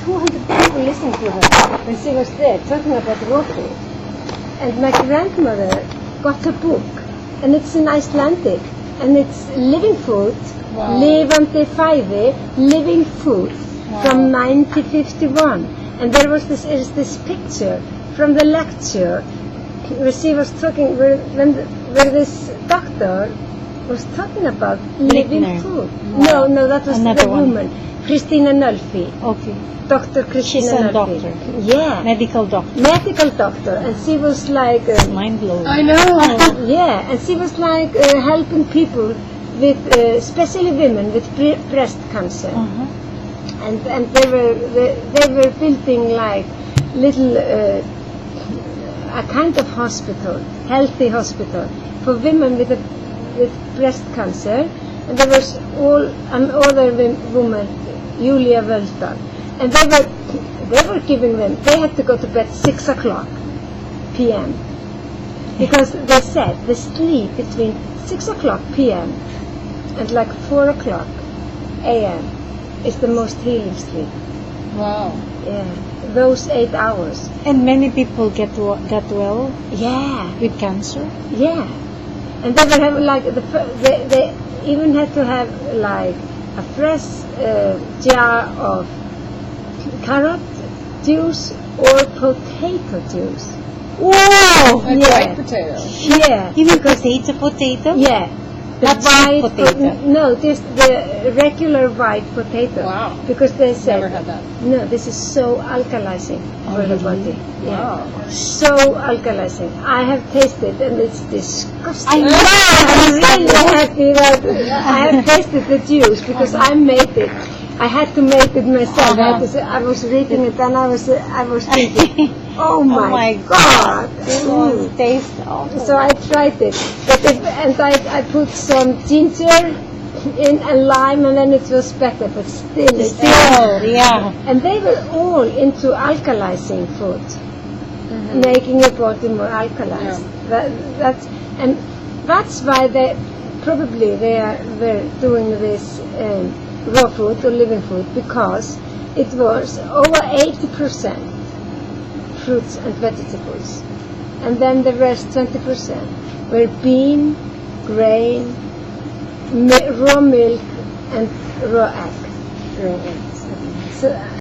200 people listening to her when she was there talking about Rawfood. And my grandmother got a book, and it's in Icelandic, and it's living food, levandi fæði, living food, from 1951. And there was this picture from the lecture where she was talking, where this doctor was talking about living food. Wow. No, that was Another the one. woman, Christina Nölfi. Okay. Dr. Christina She's a Nölfi. doctor. Yeah. Medical doctor. Medical doctor, and she was like... Mind blowing. I know. yeah, and she was like helping people with, especially women with breast cancer. And they were building like little, a kind of hospital, healthy hospital, for women with breast cancer. And there was another woman, Julia Völdal, and they were giving them, they had to go to bed 6 o'clock p.m. because they said they sleep between 6 o'clock p.m. and like 4 o'clock a.m. is the most healing sleep. Wow. Yeah, those 8 hours. And many people get well Yeah. with cancer. Yeah, and they would have like they even had to have like a fresh jar of carrot juice or potato juice. Wow! Like white potato. Yeah, Even potato? yeah. The Not sweet white potato. no, just the regular white potato. Wow. Because they said Never had that. no, this is so alkalizing for the body. Yeah. Wow. So alkalizing. I have tasted and it's disgusting. I know. I'm really happy that I have tasted the juice because I made it. I had to make it myself. I was reading it and I was thinking, oh my God. Taste awful. So I tried it, and I put some ginger in and lime, and then it was better, but still. Yeah. And they were all into alkalizing food, making your body more alkalized. Yeah. That's why they were doing this raw food or living food, because it was over 80% fruits and vegetables, and then the rest 20% were bean, grain, raw milk, and raw egg. Raw eggs. So